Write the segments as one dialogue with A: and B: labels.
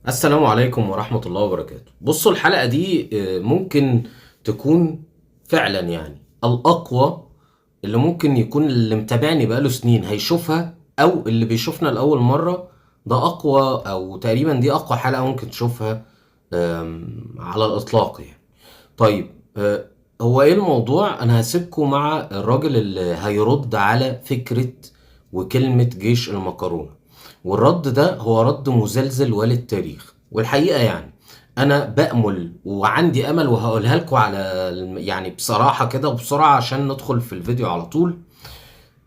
A: السلام عليكم ورحمة الله وبركاته. بصوا الحلقة دي ممكن تكون فعلا يعني الأقوى اللي ممكن يكون اللي متابعني بقاله سنين هيشوفها، أو اللي بيشوفنا لأول مرة ده أقوى، أو تقريبا دي أقوى حلقة ممكن تشوفها على الإطلاق يعني. طيب هو إيه الموضوع؟ أنا هسيبكم مع الراجل اللي هيرد على فكرة وكلمة جيش المكرونة، والرد ده هو رد مزلزل وللتاريخ. والحقيقة يعني أنا بأمل وعندي أمل، وهقولها لكم على يعني بصراحة كده وبسرعة عشان ندخل في الفيديو على طول.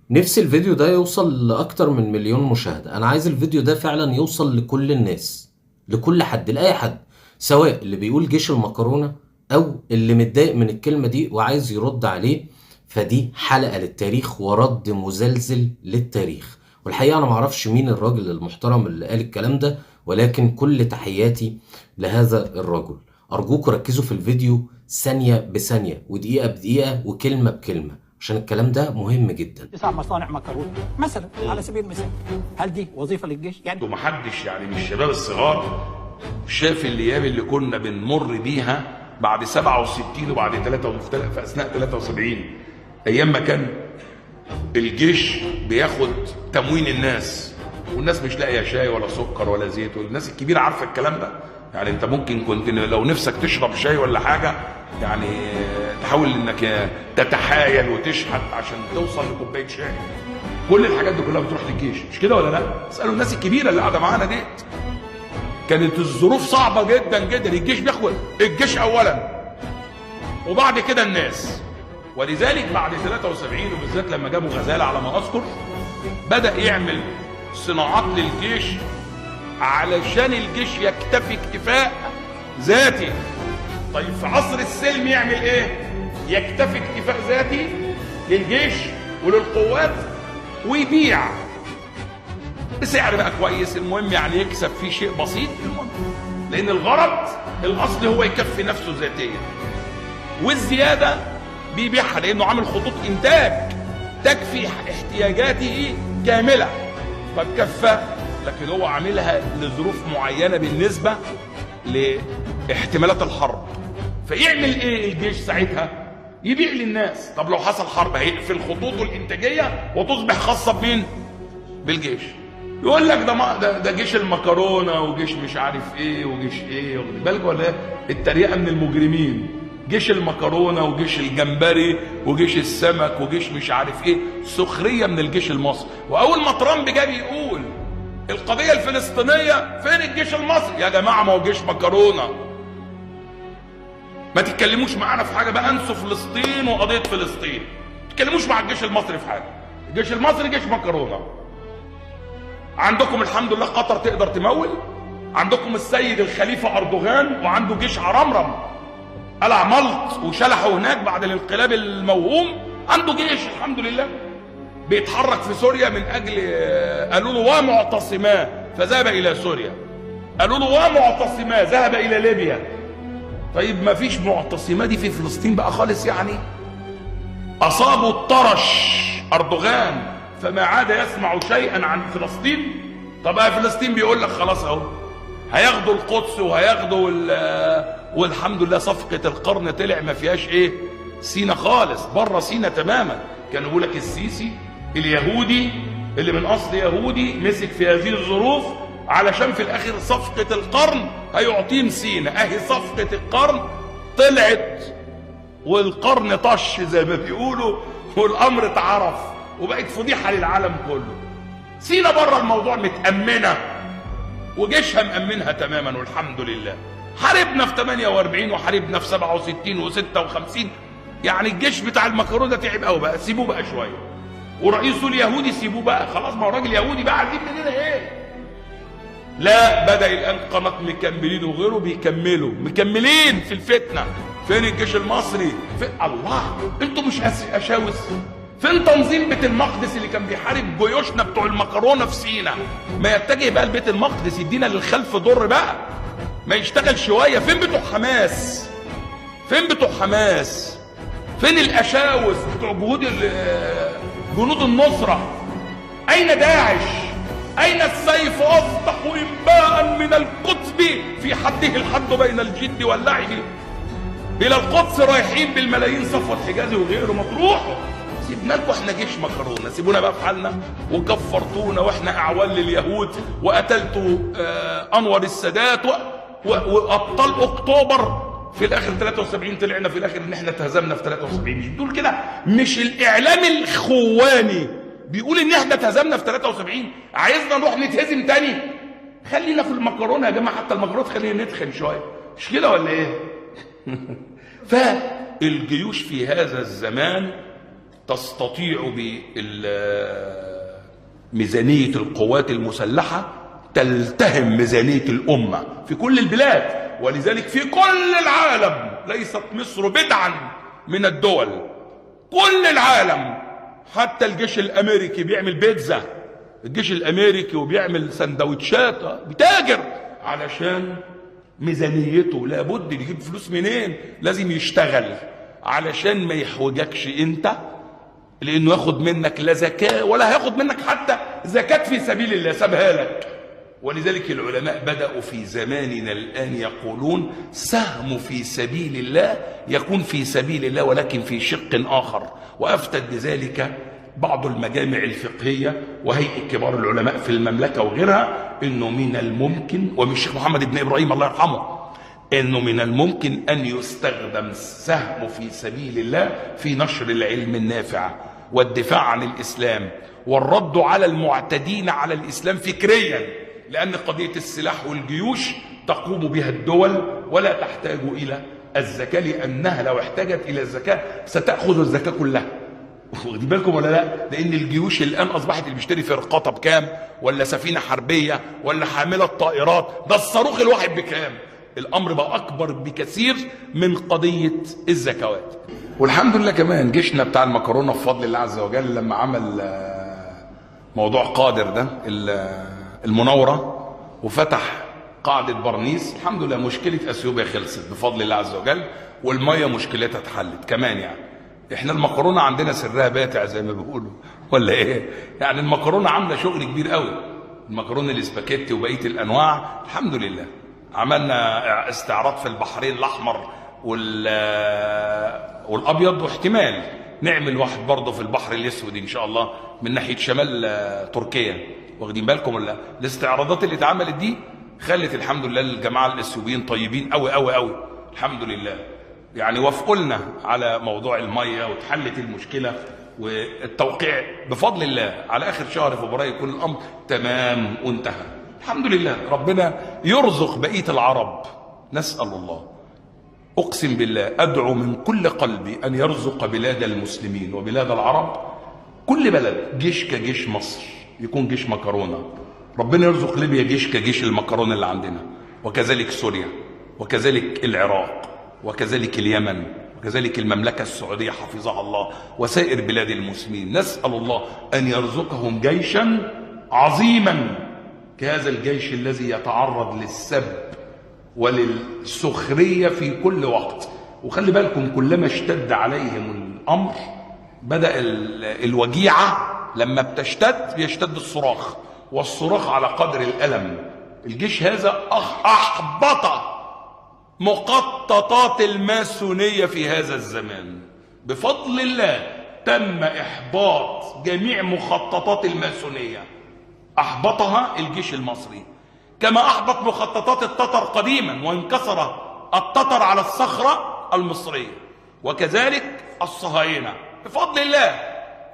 A: نفسي الفيديو ده يوصل لأكتر من 1,000,000 مشاهدة. أنا عايز الفيديو ده فعلا يوصل لكل الناس، لكل حد، لأي حد، سواء اللي بيقول جيش المكرونة أو اللي متضايق من الكلمة دي وعايز يرد عليه. فدي حلقة للتاريخ ورد مزلزل للتاريخ. والحقيقة أنا معرفش مين الراجل المحترم اللي قال الكلام ده، ولكن كل تحياتي لهذا الرجل. أرجوكم ركزوا في الفيديو ثانية بثانية ودقيقة بدقيقة وكلمة بكلمة، عشان الكلام ده مهم جدا.
B: 9 مصانع مكرونه مثلا على سبيل المثال، هل دي وظيفه للجيش؟ يعني
C: ومحدش يعني من الشباب الصغار شاف الايام اللي كنا بنمر بيها بعد 67 وبعد 3 في اثناء 73، ايام ما كان الجيش بياخد تموين الناس والناس مش لاقيه شاي ولا سكر ولا زيت، والناس الكبيره عارفه الكلام ده. يعني انت ممكن كنت لو نفسك تشرب شاي ولا حاجه يعني تحاول انك تتحايل وتشحت عشان توصل لكوبايه شاي. كل الحاجات دي كلها بتروح للجيش، مش كده ولا لا؟ اسالوا الناس الكبيره اللي قاعده معانا ديت. كانت الظروف صعبه جدا جدا، الجيش بياخد الجيش اولا وبعد كده الناس. ولذلك بعد 73 وبالذات لما جابوا غزاله على ما اذكر، بدا يعمل صناعات للجيش علشان الجيش يكتفي اكتفاء ذاتي. طيب في عصر السلم يعمل ايه؟ يكتفي اكتفاء ذاتي للجيش وللقوات ويبيع بسعر بقى كويس، المهم يعني يكسب فيه شيء بسيط، المهم لان الغرض الاصلي هو يكفي نفسه ذاتيا، والزياده بيبيعها لانه عامل خطوط انتاج تكفي احتياجاته كامله فكفى. لكن هو عاملها لظروف معينه بالنسبه لاحتمالات الحرب. فيعمل ايه الجيش ساعتها؟ يبيع للناس. طب لو حصل حرب هيقفل خطوطه الانتاجيه وتصبح خاصه بمين؟ بالجيش. يقول لك ده جيش المكرونه وجيش مش عارف ايه وجيش ايه، واخد بالك ولا ايه؟ التريقه من المجرمين. جيش المكرونه وجيش الجمبري وجيش السمك وجيش مش عارف ايه، سخريه من الجيش المصري. واول ما ترامب جه بيقول القضيه الفلسطينيه، فين الجيش المصري؟ يا جماعه ما هو جيش مكرونه. ما تتكلموش معانا في حاجه بقى، انسوا فلسطين وقضيه فلسطين. ما تتكلموش مع الجيش المصري في حاجه. الجيش المصري جيش مكرونه. عندكم الحمد لله قطر تقدر تمول، عندكم السيد الخليفه اردوغان وعنده جيش عرمرم قلع ملط وشلحه هناك بعد الانقلاب الموهوم، عنده جيش الحمد لله بيتحرك في سوريا من اجل قالوا له ومعتصما فذهب الى سوريا، قالوا له ومعتصما ذهب الى ليبيا. طيب ما فيش معتصما دي في فلسطين بقى خالص يعني؟ اصابوا الطرش اردوغان فما عاد يسمع شيئا عن فلسطين. طب فلسطين بيقول لك خلاص اهو هياخدوا القدس وهياخدوا والحمد لله صفقه القرن طلع ما فيهاش ايه؟ سينا خالص، بره سينا تماما. كانوا يقول لك السيسي اليهودي اللي من اصل يهودي مسك في هذه الظروف علشان في الاخر صفقه القرن هيعطيهم سينا. اهي صفقه القرن طلعت والقرن طش زي ما بيقولوا، والامر اتعرف وبقت فضيحه للعالم كله. سينا بره الموضوع متامنه وجيشها مامنها تماما والحمد لله. حاربنا في 48 وحاربنا في 67 و56، يعني الجيش بتاع المكرونه تعب قوي بقى، سيبوه بقى شويه. ورئيسه اليهودي سيبوه بقى خلاص، ما هو راجل يهودي بقى، عايزين مننا ايه؟ لا، بدا الان قناه مكملين وغيره بيكملوا مكملين في الفتنه. فين الجيش المصري؟ فين؟ الله، انتوا مش اشاوس؟ فين تنظيم بيت المقدس اللي كان بيحارب جيوشنا بتوع المكرونه في سينا؟ ما يتجه بقى لبيت المقدس، يدينا للخلف ضر بقى، ما يشتغل شويه. فين بتوع حماس؟ فين بتوع حماس؟ فين الاشاوس بتوع جنود النصره؟ اين داعش؟ أين السيف أصدق إنباء من القطب في حده الحد بين الجد واللعب. الى القدس رايحين بالملايين، صفوت حجازي وغيره، ما تروحوا. سيبنا لكم احنا جيش مكرونه، سيبونا بقى في حالنا. وكفرتونا واحنا اعوان لليهود، وقتلتوا انور السادات وابطال اكتوبر. في الاخر 73 طلعنا في الاخر ان احنا اتهزمنا في 73. مش بتقول كده؟ مش الاعلام الخواني بيقول ان احنا اتهزمنا في 73؟ عايزنا نروح نتهزم تاني؟ خلينا في المكرونه يا جماعه، حتى المكرونه خلينا ندخن شويه، مش كده ولا ايه؟ فالجيوش في هذا الزمان تستطيع بميزانيه القوات المسلحه تلتهم ميزانيه الامه في كل البلاد، ولذلك في كل العالم، ليست مصر بدعا من الدول، كل العالم، حتى الجيش الامريكي بيعمل بيتزا، الجيش الامريكي وبيعمل سندوتشات، بيتاجر علشان ميزانيته لابد يجيب فلوس منين؟ لازم يشتغل علشان ما يحوجكش انت، لانه ياخد منك لا زكاه ولا هياخد منك حتى زكاه في سبيل الله، سابها لك. ولذلك العلماء بدأوا في زماننا الآن يقولون سهم في سبيل الله يكون في سبيل الله ولكن في شق آخر، وأفتت بذلك بعض المجامع الفقهية وهيئة كبار العلماء في المملكة وغيرها، إنه من الممكن، ومن الشيخ محمد بن إبراهيم الله يرحمه، إنه من الممكن أن يستخدم سهم في سبيل الله في نشر العلم النافع والدفاع عن الإسلام والرد على المعتدين على الإسلام فكريا، لأن قضية السلاح والجيوش تقوم بها الدول ولا تحتاج إلى الزكاة، لأنها لو احتاجت إلى الزكاة ستأخذ الزكاة كلها. واخدين بالكم ولا لا؟ لأن الجيوش الآن أصبحت اللي بيشتري فرقاطة بكام، ولا سفينة حربية، ولا حاملة طائرات، ده الصاروخ الواحد بكام. الأمر بقى أكبر بكثير من قضية الزكوات. والحمد لله كمان جيشنا بتاع المكرونة بفضل الله عز وجل لما عمل موضوع قادر ده المناورة وفتح قاعدة برنيس، الحمد لله مشكلة اثيوبيا خلصت بفضل الله عز وجل، والمية مشكلتها اتحلت كمان. يعني احنا المكرونة عندنا سرها باتع زي ما بيقولوا ولا ايه؟ يعني المكرونة عاملة شغل كبير قوي، المكرونة الاسباجيتي وبقية الانواع الحمد لله. عملنا استعراض في البحرين الاحمر والابيض، واحتمال نعمل واحد برضه في البحر الاسود ان شاء الله من ناحية شمال تركيا. واخدين بالكم ولا؟ الاستعراضات اللي اتعملت دي خلت الحمد لله الجماعه الاثيوبيين طيبين قوي قوي قوي الحمد لله، يعني وافقوا لنا على موضوع الميه واتحلت المشكله، والتوقيع بفضل الله على اخر شهر فبراير يكون الامر تمام وانتهى الحمد لله. ربنا يرزق بقيه العرب، نسال الله، اقسم بالله ادعو من كل قلبي ان يرزق بلاد المسلمين وبلاد العرب كل بلد جيش كجيش مصر، يكون جيش مكرونه. ربنا يرزق ليبيا جيش كجيش المكرونه اللي عندنا، وكذلك سوريا، وكذلك العراق، وكذلك اليمن، وكذلك المملكه السعوديه حفظها الله، وسائر بلاد المسلمين. نسال الله ان يرزقهم جيشا عظيما كهذا الجيش الذي يتعرض للسب وللسخريه في كل وقت. وخلي بالكم كلما اشتد عليهم الامر بدأ الوجيعة، لما بتشتد بيشتد الصراخ، والصراخ على قدر الألم. الجيش هذا أحبط مخططات الماسونية في هذا الزمان بفضل الله. تم إحباط جميع مخططات الماسونية، أحبطها الجيش المصري، كما أحبط مخططات التتر قديما وانكسر التتر على الصخرة المصرية، وكذلك الصهاينة بفضل الله.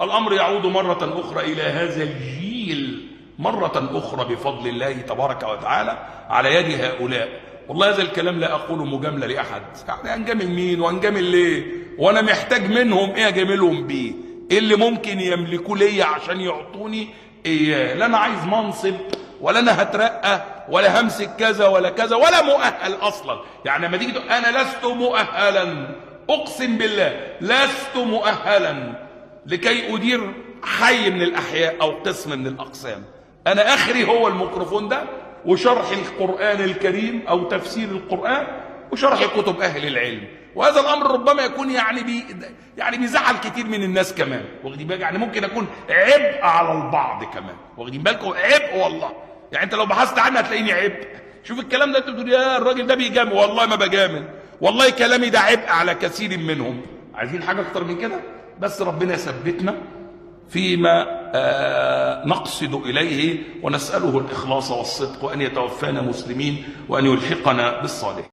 C: الأمر يعود مرة أخرى إلى هذا الجيل مرة أخرى بفضل الله تبارك وتعالى على يد هؤلاء. والله هذا الكلام لا أقوله مجاملة لأحد، يعني أنجامل مين وأنجامل ليه؟ وأنا محتاج منهم إيه أجاملهم بيه؟ إيه اللي ممكن يملكوا ليا عشان يعطوني إياه؟ لا أنا عايز منصب، ولا أنا هترقى، ولا همسك كذا ولا كذا، ولا مؤهل أصلا. يعني لما تيجي أنا لست مؤهلا، أقسم بالله لست مؤهلا لكي أدير حي من الأحياء أو قسم من الأقسام. أنا آخري هو الميكروفون ده وشرح القرآن الكريم أو تفسير القرآن وشرح كتب أهل العلم. وهذا الأمر ربما يكون يعني بيزعل كتير من الناس كمان، واخدين بالك؟ يعني ممكن أكون عبء على البعض كمان، واخدين بالكم؟ عبء والله. يعني أنت لو بحثت عني هتلاقيني عبء، شوف الكلام ده، تقول يا الراجل ده بيجامل. والله ما بجامل، والله كلامي ده عبء على كثير منهم. عايزين حاجه اكتر من كده؟ بس ربنا يثبتنا فيما نقصد إليه، ونسأله الإخلاص والصدق، وأن يتوفانا مسلمين، وأن يلحقنا بالصالحين.